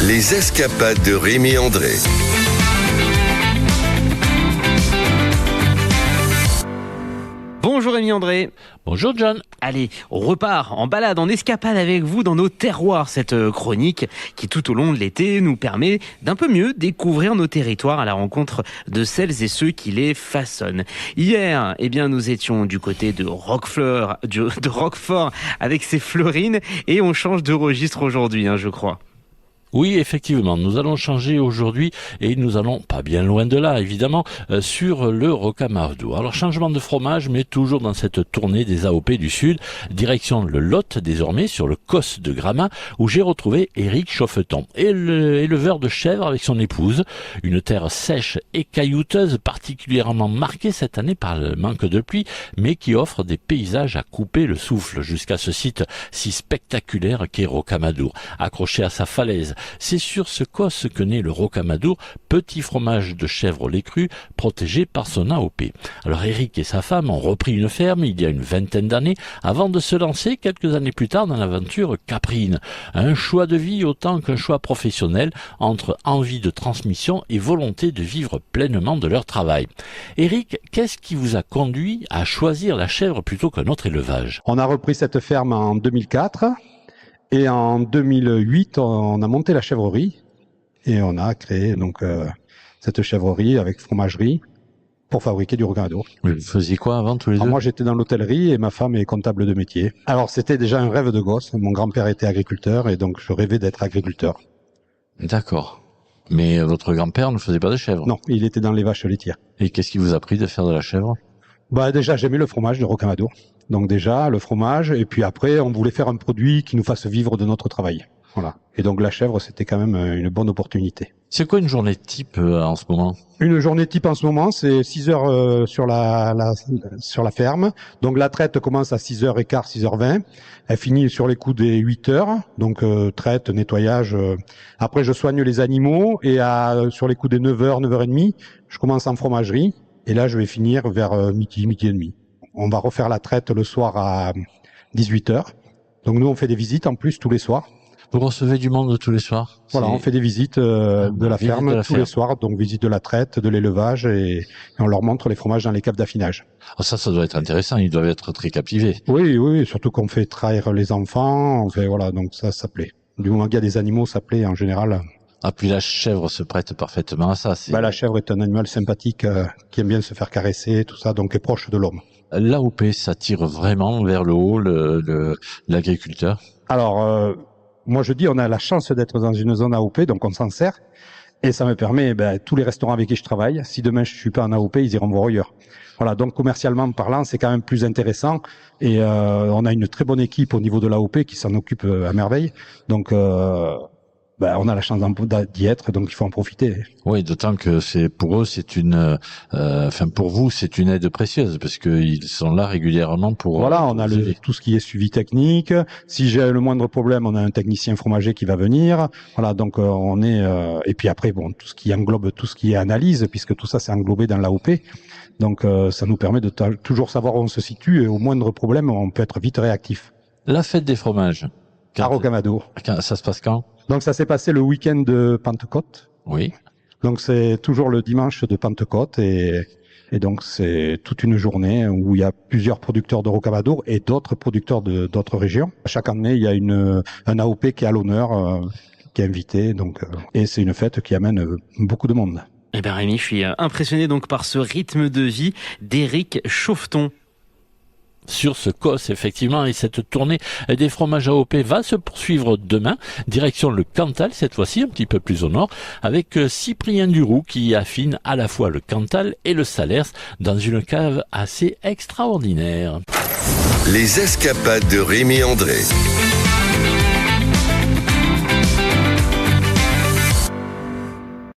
Les escapades de Rémi André. Bonjour Rémi André. Bonjour John. Allez, on repart en balade, en escapade avec vous dans nos terroirs. Cette chronique qui tout au long de l'été nous permet d'un peu mieux découvrir nos territoires à la rencontre de celles et ceux qui les façonnent. Hier, nous étions du côté de Roquefort avec ses fleurines et on change de registre aujourd'hui, je crois. Oui, effectivement, nous allons changer aujourd'hui et nous allons, pas bien loin de là évidemment, sur le Rocamadour. Alors changement de fromage, mais toujours dans cette tournée des AOP du Sud, direction le Lot désormais, sur le COS de Gramat, où j'ai retrouvé Éric Chauffeton, éleveur de chèvres avec son épouse, une terre sèche et caillouteuse particulièrement marquée cette année par le manque de pluie, mais qui offre des paysages à couper le souffle jusqu'à ce site si spectaculaire qu'est Rocamadour, accroché à sa falaise. C'est sur ce COS que naît le Rocamadour, petit fromage de chèvre au lait cru, protégé par son AOP. Alors Éric et sa femme ont repris une ferme il y a une vingtaine d'années, avant de se lancer quelques années plus tard dans l'aventure caprine. Un choix de vie autant qu'un choix professionnel, entre envie de transmission et volonté de vivre pleinement de leur travail. Éric, qu'est-ce qui vous a conduit à choisir la chèvre plutôt qu'un autre élevage ? On a repris cette ferme en 2004. Et en 2008, on a monté la chèvrerie et on a créé cette chèvrerie avec fromagerie pour fabriquer du Rocamadour. Vous faisiez quoi avant tous les deux ? Moi, j'étais dans l'hôtellerie et ma femme est comptable de métier. Alors, c'était déjà un rêve de gosse. Mon grand-père était agriculteur et donc je rêvais d'être agriculteur. D'accord. Mais votre grand-père ne faisait pas de chèvre ? Non, il était dans les vaches laitières. Et qu'est-ce qui vous a pris de faire de la chèvre ? Déjà, j'aimais le fromage de Rocamadour. Donc déjà, le fromage, et puis après, on voulait faire un produit qui nous fasse vivre de notre travail. Voilà. Et donc la chèvre, c'était quand même une bonne opportunité. C'est quoi une journée type en ce moment ? Une journée type en ce moment, c'est 6 heures sur la ferme. Donc la traite commence à 6h15, 6h20. Elle finit sur les coups des 8 heures. Donc traite, nettoyage. Après, je soigne les animaux et sur les coups des 9h, 9h30, je commence en fromagerie. Et là, je vais finir vers midi et demi. On va refaire la traite le soir à 18h. Donc nous, on fait des visites en plus tous les soirs. Vous recevez du monde tous les soirs ? Voilà, on fait des visites de la ferme tous les soirs. Donc visite de la traite, de l'élevage et on leur montre les fromages dans les caves d'affinage. Oh, ça doit être intéressant. Ils doivent être très captivés. Oui, surtout qu'on fait trahir les enfants. Donc ça plaît. Du moment qu'il y a des animaux, ça plaît en général. Ah, puis la chèvre se prête parfaitement à ça. La chèvre est un animal sympathique qui aime bien se faire caresser, tout ça, donc est proche de l'homme. L'AOP, ça tire vraiment vers le haut l'agriculteur ? Alors, moi je dis, on a la chance d'être dans une zone AOP, donc on s'en sert. Et ça me permet, tous les restaurants avec qui je travaille, si demain je suis pas en AOP, ils iront voir ailleurs. Voilà, donc commercialement parlant, c'est quand même plus intéressant. Et on a une très bonne équipe au niveau de l'AOP qui s'en occupe à merveille. Donc... on a la chance d'y être, donc il faut en profiter. Oui, d'autant que pour vous, c'est une aide précieuse parce que ils sont là régulièrement pour. Voilà, on a tout ce qui est suivi technique. Si j'ai le moindre problème, on a un technicien fromager qui va venir. Voilà, donc on est. Et puis après, tout ce qui englobe tout ce qui est analyse, puisque tout ça c'est englobé dans l'AOP. Donc ça nous permet de toujours savoir où on se situe et au moindre problème, on peut être vite réactif. La fête des fromages. À Rocamadour. Ça se passe quand ? Donc ça s'est passé le week-end de Pentecôte. Oui. Donc c'est toujours le dimanche de Pentecôte et donc c'est toute une journée où il y a plusieurs producteurs de Rocamadour et d'autres producteurs d'autres régions. Chaque année, il y a un AOP qui est à l'honneur, qui est invité. Donc et c'est une fête qui amène beaucoup de monde. Rémi, je suis impressionné donc par ce rythme de vie d'Éric Chauffeton. Sur ce COS, effectivement, et cette tournée des fromages AOP va se poursuivre demain, direction le Cantal, cette fois-ci un petit peu plus au nord, avec Cyprien Duroux qui affine à la fois le Cantal et le Salers dans une cave assez extraordinaire. Les escapades de Rémi André.